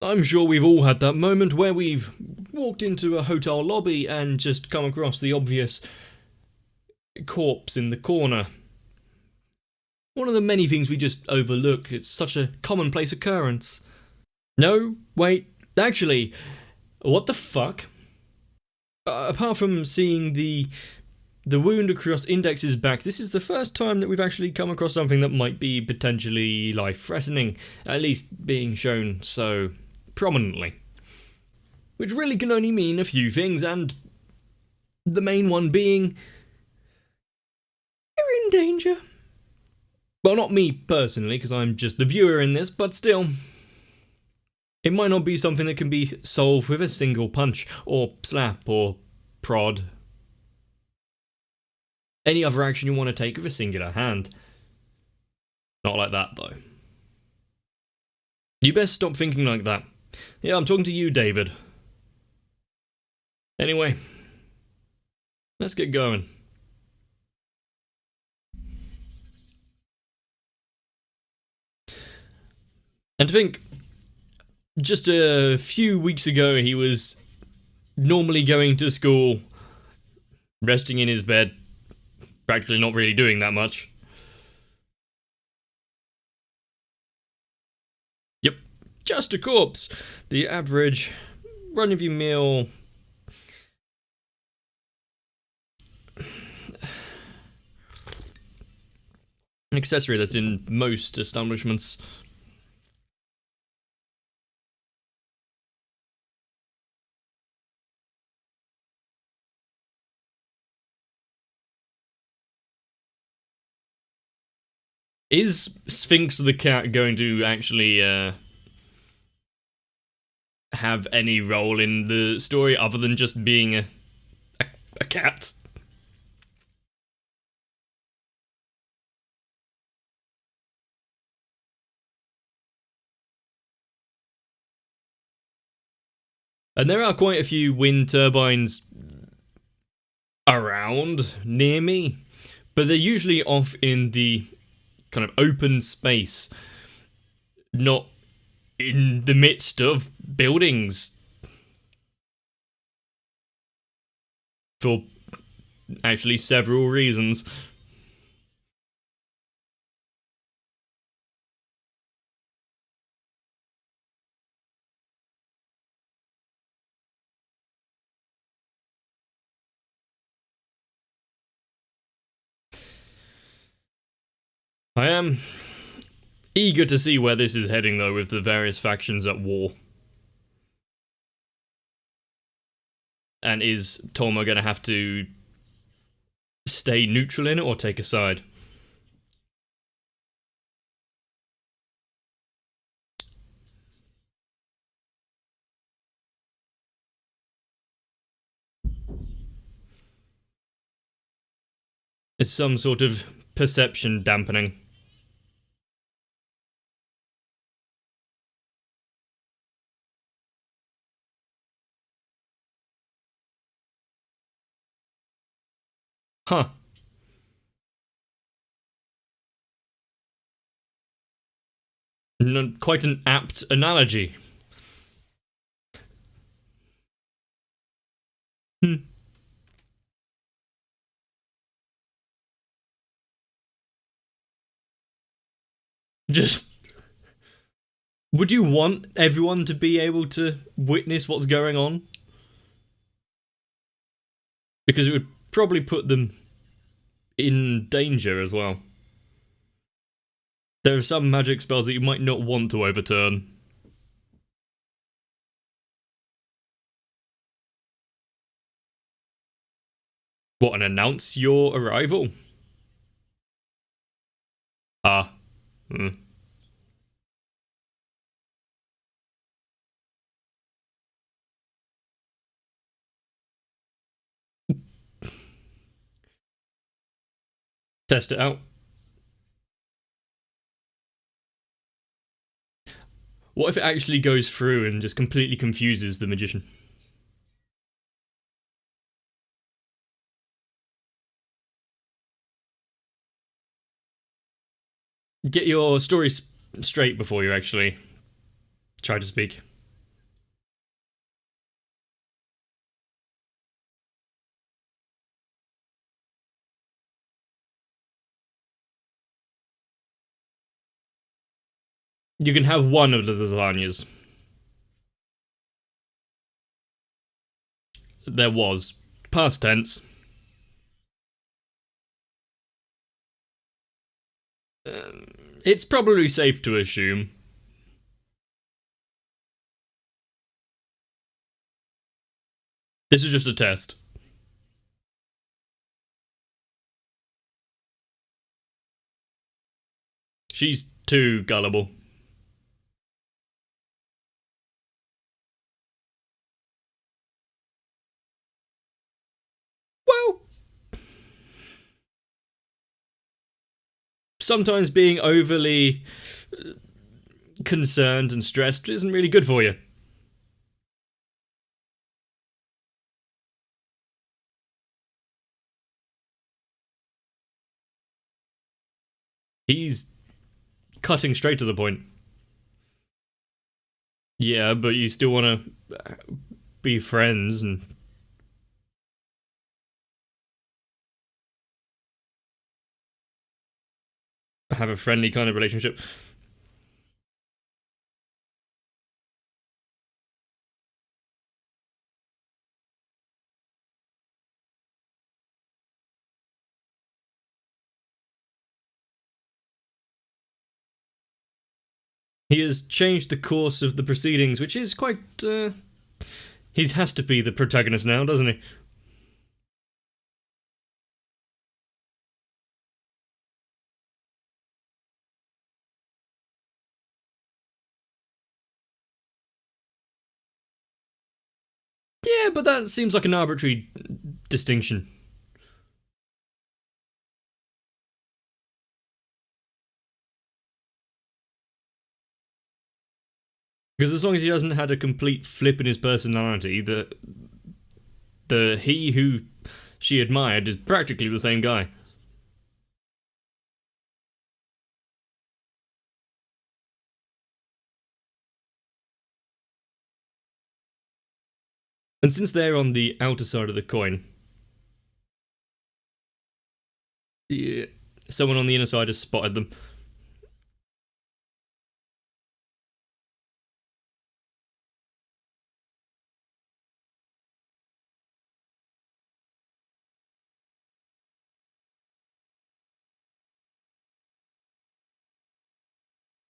I'm sure we've all had that moment where we've walked into a hotel lobby and just come across the obvious corpse in the corner. One of the many things we just overlook. It's such a commonplace occurrence. No, wait, actually, what the fuck? Apart from seeing the wound across Index's back, this is the first time that we've actually come across something that might be potentially life-threatening, at least being shown so prominently. Which really can only mean a few things, and the main one being, you're in danger. Well, not me personally, because I'm just the viewer in this, but still. It might not be something that can be solved with a single punch, or slap, or prod. Any other action you want to take with a singular hand. Not like that, though. You best stop thinking like that. Yeah, I'm talking to you, David. Anyway, let's get going. And to think, just a few weeks ago he was normally going to school, resting in his bed, practically not really doing that much. Yep, just a corpse. The average run-of-your-mill accessory that's in most establishments. Is Sphinx the cat going to actually have any role in the story other than just being a cat? And there are quite a few wind turbines around near me, but they're usually off in the kind of open space, not in the midst of buildings. For actually several reasons. I am eager to see where this is heading, though, with the various factions at war. And is Torma gonna have to stay neutral in it or take a side? It's some sort of perception dampening. Huh. Quite an apt analogy. Just... would you want everyone to be able to witness what's going on? Because it would probably put them in danger as well. There are some magic spells that you might not want to overturn. What, and announce your arrival? Ah. Test it out. What if it actually goes through and just completely confuses the magician? Get your story straight before you actually try to speak. You can have one of the lasagnas. There was. Past tense. It's probably safe to assume. This is just a test. She's too gullible. Well, sometimes being overly concerned and stressed isn't really good for you. He's cutting straight to the point. Yeah, but you still want to be friends and have a friendly kind of relationship. He has changed the course of the proceedings, which is quite. He has to be the protagonist now, doesn't he? Yeah, but that seems like an arbitrary distinction. Because as long as he hasn't had a complete flip in his personality, the he who she admired is practically the same guy. And since they're on the outer side of the coin, yeah, someone on the inner side has spotted them.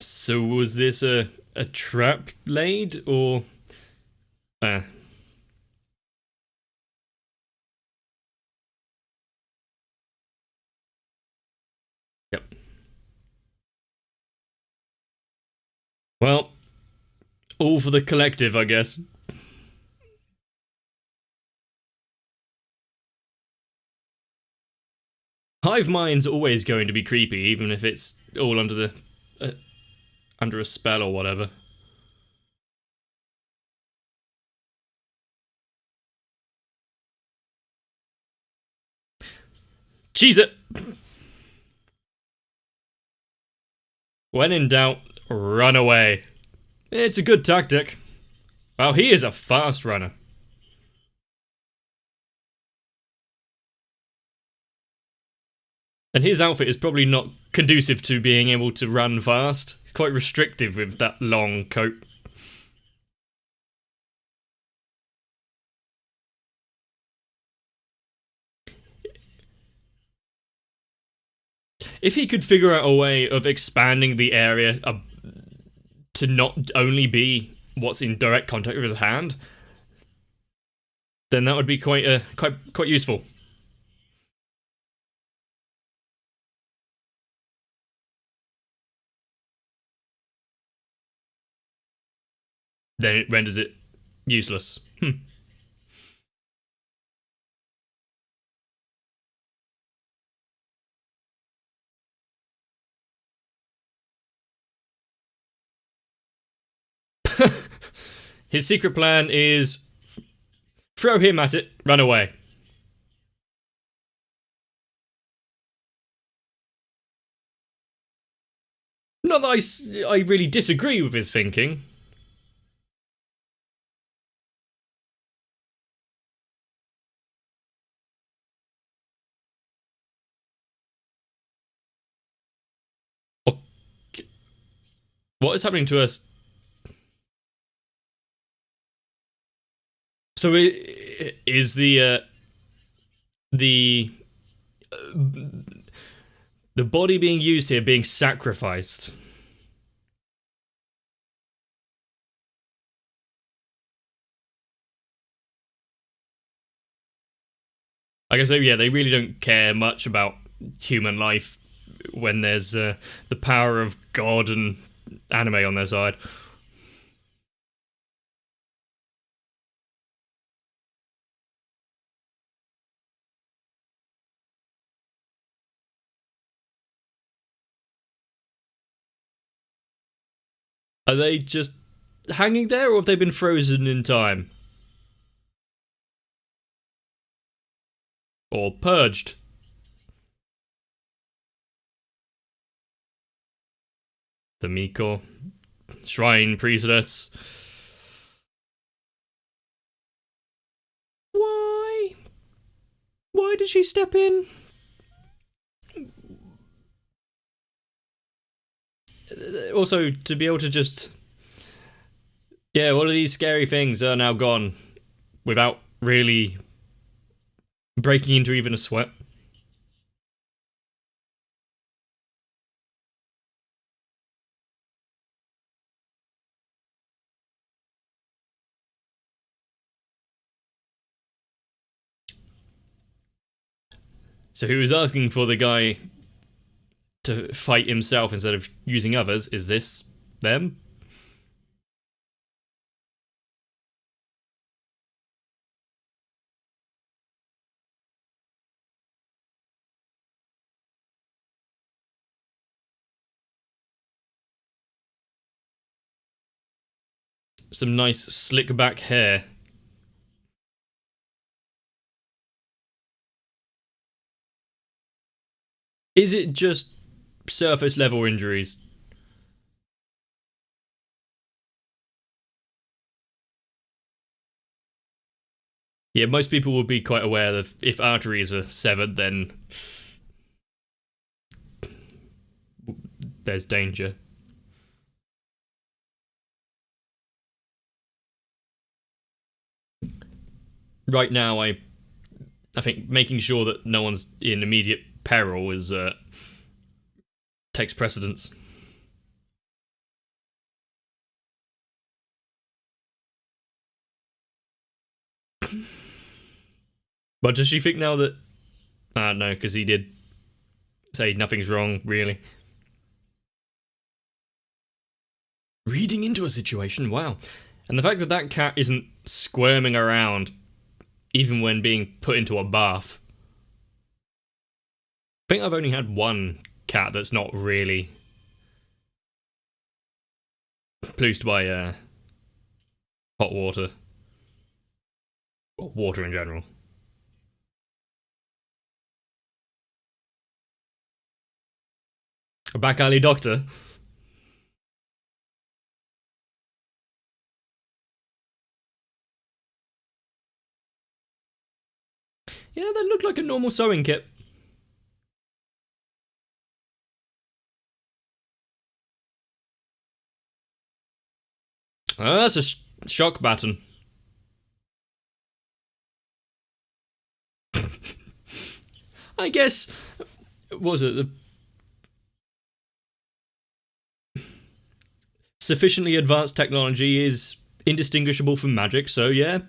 So was this a trap laid or? Uh, yep. Well, all for the collective, I guess. Hive mind's always going to be creepy, even if it's all uh, under a spell or whatever. Cheese it. When in doubt, run away. It's a good tactic. Well, he is a fast runner. And his outfit is probably not conducive to being able to run fast. Quite restrictive with that long coat. If he could figure out a way of expanding the area to not only be what's in direct contact with his hand, then that would be quite useful. Then it renders it useless. His secret plan is throw him at it, run away. Not that I really disagree with his thinking. What is happening to us? So is the the body being used here being sacrificed? I guess yeah, they really don't care much about human life when there's the power of God and anime on their side. Are they just hanging there, or have they been frozen in time? Or purged? The Miko. Shrine priestess. Why? Why did she step in? Also, to be able to just... Yeah, all of these scary things are now gone without really breaking into even a sweat. So he was asking for the guy to fight himself instead of using others. Is this them? Some nice slick back hair. Is it just surface level injuries? Yeah, most people would be quite aware that if arteries are severed, then there's danger. Right now, I think making sure that no one's in immediate peril is takes precedence. But does she think now that... no, because he did say nothing's wrong, really. Reading into a situation, wow. And the fact that that cat isn't squirming around even when being put into a bath. I think I've only had one cat that's not really ploosed by hot water. Or water in general. A back alley doctor. Yeah, that looked like a normal sewing kit. That's a shock baton. I guess... What was it? The sufficiently advanced technology is indistinguishable from magic, so yeah.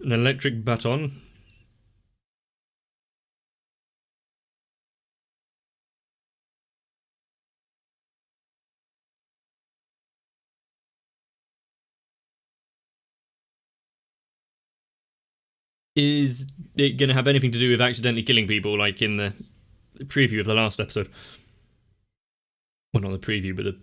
An electric baton. Is it going to have anything to do with accidentally killing people, like in the preview of the last episode? Well, not the preview, but the...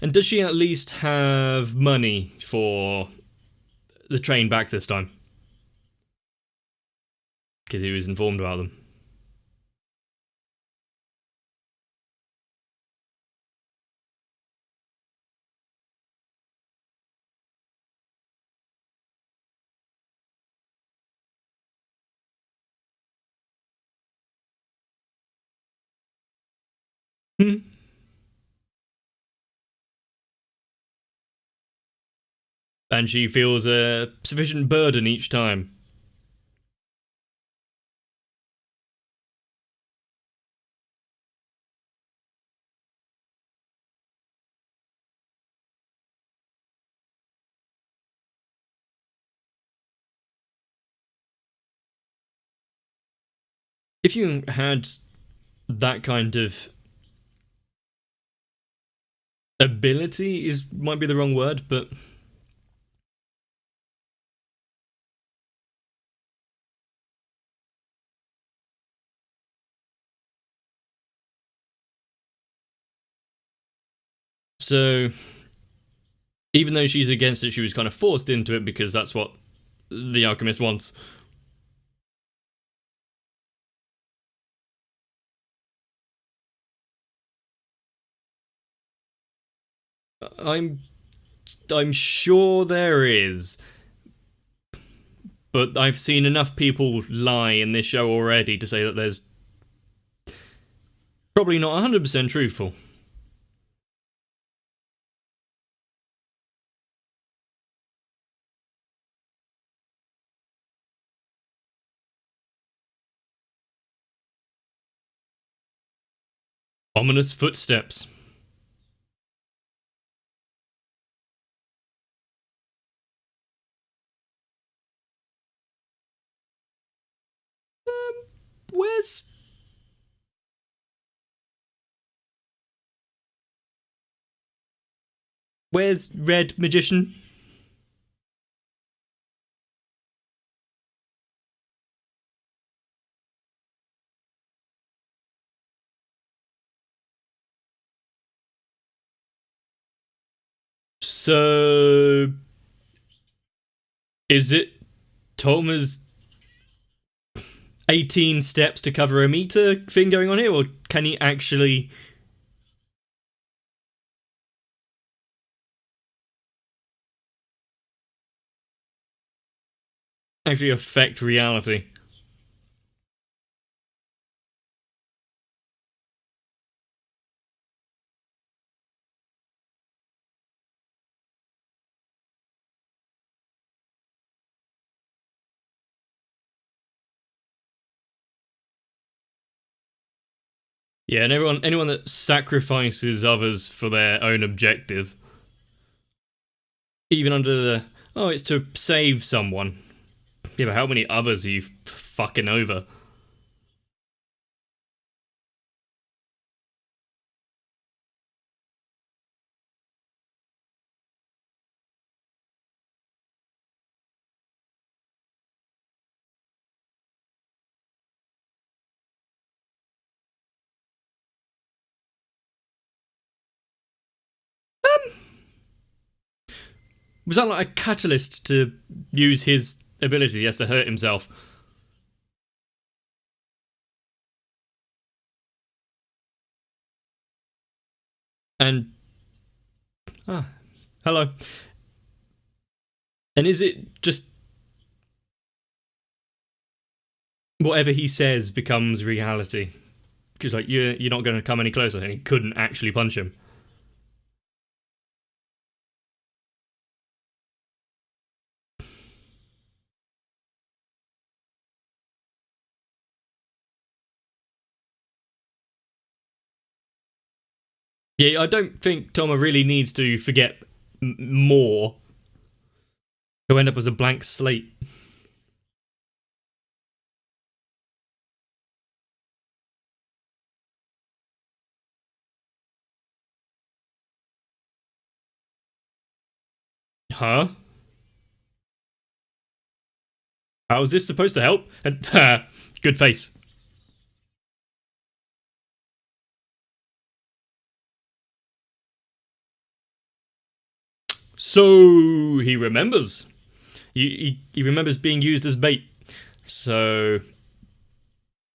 And does she at least have money for the train back this time? Because he was informed about them. Hmm. And she feels a sufficient burden each time. If you had that kind of ability, is might be the wrong word, but so even though she's against it, she was kind of forced into it because that's what the alchemist wants. I'm I'm sure there is, but I've seen enough people lie in this show already to say that there's probably not 100% truthful. Ominous footsteps. Where's where's Red Magician? So is it Thomas 18 steps to cover a meter thing going on here, or can he actually affect reality? Yeah, and anyone that sacrifices others for their own objective, even under the it's to save someone. Yeah, but how many others are you fucking over? Was that like a catalyst to use his ability? He has to hurt himself. And ah, hello. And is it just whatever he says becomes reality? Because like you're not going to come any closer, and he couldn't actually punch him. Yeah, I don't think Toma really needs to forget more. He'll end up as a blank slate. Huh? How is this supposed to help? And good face. So he remembers. He remembers being used as bait. So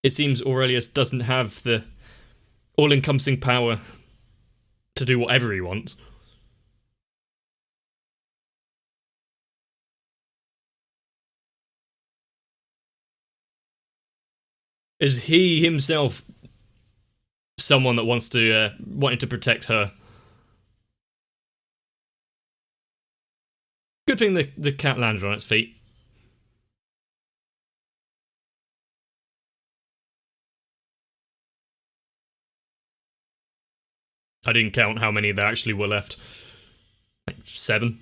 it seems Aurelius doesn't have the all-encompassing power to do whatever he wants. As he himself someone that wanted to protect her. Good thing the cat landed on its feet. I didn't count how many there actually were left. Like 7.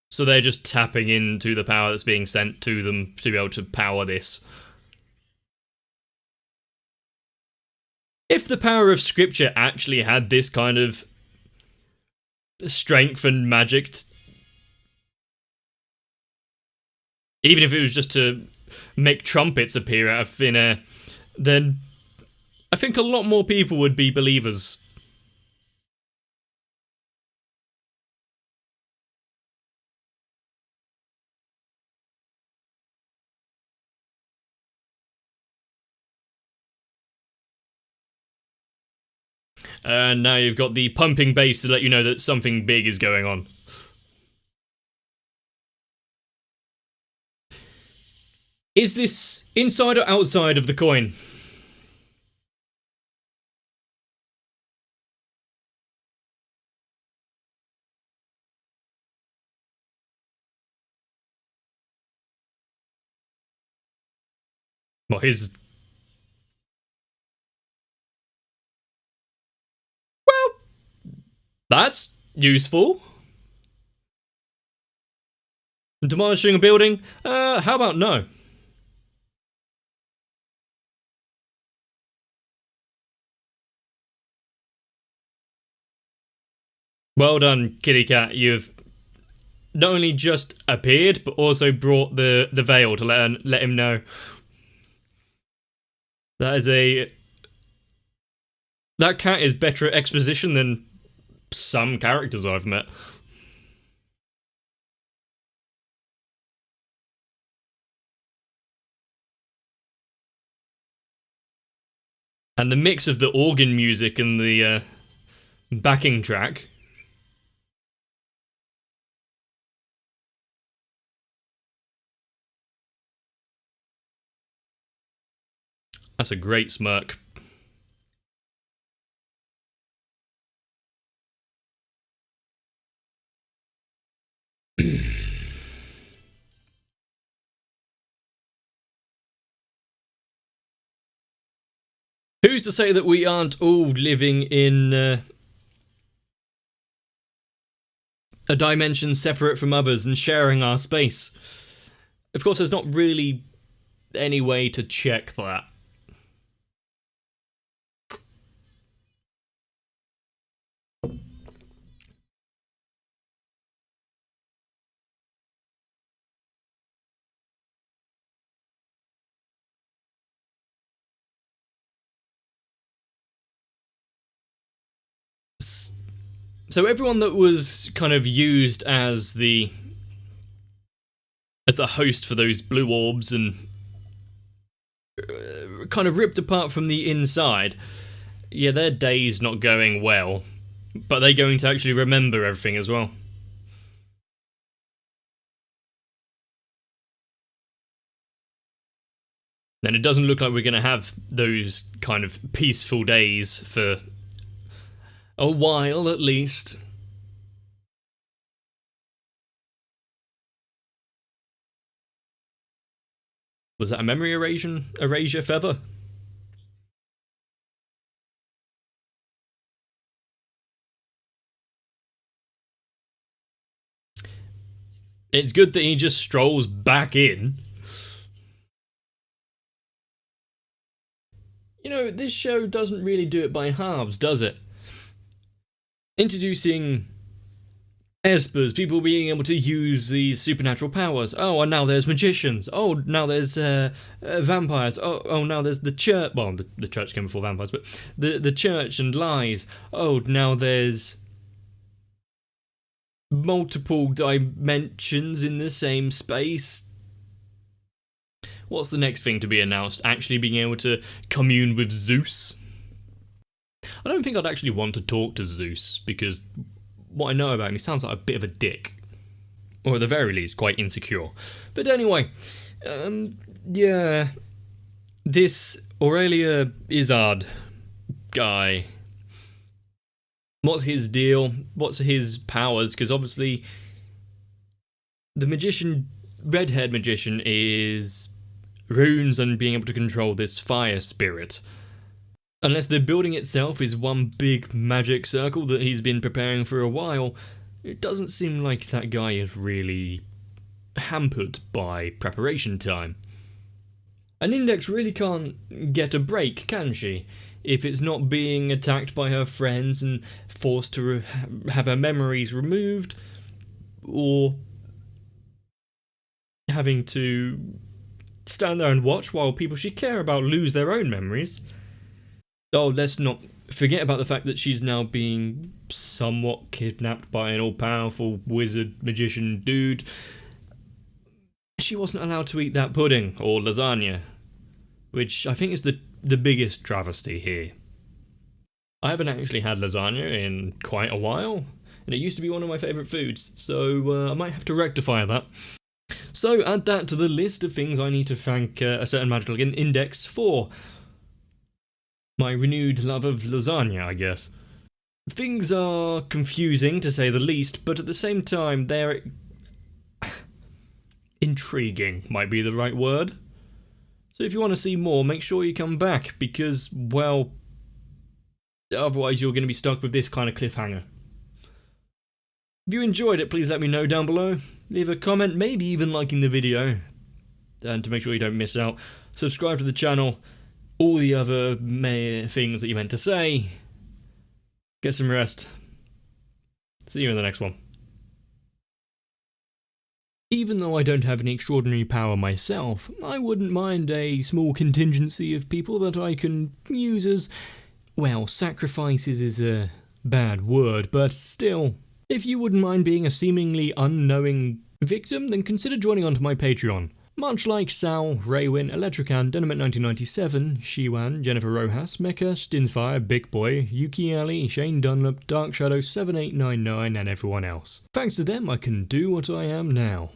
So they're just tapping into the power that's being sent to them to be able to power this. If the power of scripture actually had this kind of strength and magic, even if it was just to make trumpets appear out of thin air, then I think a lot more people would be believers. And now you've got the pumping bass to let you know that something big is going on. Is this inside or outside of the coin? Well, that's useful. Demolishing a building? How about no? Well done, kitty cat. You've not only just appeared, but also brought the veil to let him know. That cat is better at exposition than some characters I've met. And the mix of the organ music and the backing track. That's a great smirk. Who's to say that we aren't all living in a dimension separate from others and sharing our space? Of course, there's not really any way to check that. So everyone that was kind of used as the host for those blue orbs and kind of ripped apart from the inside, yeah, their day's not going well, but they're going to actually remember everything as well. Then it doesn't look like we're going to have those kind of peaceful days for a while, at least. Was that a memory erasure feather? It's good that he just strolls back in. You know, this show doesn't really do it by halves, does it? Introducing espers, people being able to use these supernatural powers. Oh, and now there's magicians. Oh, now there's vampires. Oh, now there's the church. Well, the church came before vampires, but the church and lies. Oh, now there's multiple dimensions in the same space. What's the next thing to be announced? Actually being able to commune with Zeus? I don't think I'd actually want to talk to Zeus, because what I know about him, he sounds like a bit of a dick. Or at the very least, quite insecure. But anyway, yeah. This Aurelia Izzard guy. What's his deal? What's his powers? Because obviously, the magician, red-haired magician, is runes and being able to control this fire spirit. Unless the building itself is one big magic circle that he's been preparing for a while, it doesn't seem like that guy is really hampered by preparation time. An Index really can't get a break, can she? If it's not being attacked by her friends and forced to have her memories removed, or having to stand there and watch while people she care about lose their own memories. Oh, let's not forget about the fact that she's now being somewhat kidnapped by an all-powerful wizard magician dude. She wasn't allowed to eat that pudding or lasagna, which I think is the biggest travesty here. I haven't actually had lasagna in quite a while, and it used to be one of my favourite foods, so I might have to rectify that. So add that to the list of things I need to thank a certain magical Index for. My renewed love of lasagna, I guess. Things are confusing, to say the least, but at the same time, they're intriguing, might be the right word. So if you want to see more, make sure you come back, because, well, otherwise you're going to be stuck with this kind of cliffhanger. If you enjoyed it, please let me know down below. Leave a comment, maybe even liking the video. And to make sure you don't miss out, subscribe to the channel. All the other things that you meant to say. Get some rest. See you in the next one. Even though I don't have any extraordinary power myself, I wouldn't mind a small contingency of people that I can use as, well, sacrifices is a bad word, but still. If you wouldn't mind being a seemingly unknowing victim, then consider joining onto my Patreon. Much like Sal, Raywin, Electrican, Dynamite 1997, Shiwan, Jennifer Rojas, Mecha, Stinsfire, Big Boy, Yuki Ali, Shane Dunlop, Dark Shadow 7899 and everyone else. Thanks to them I can do what I am now.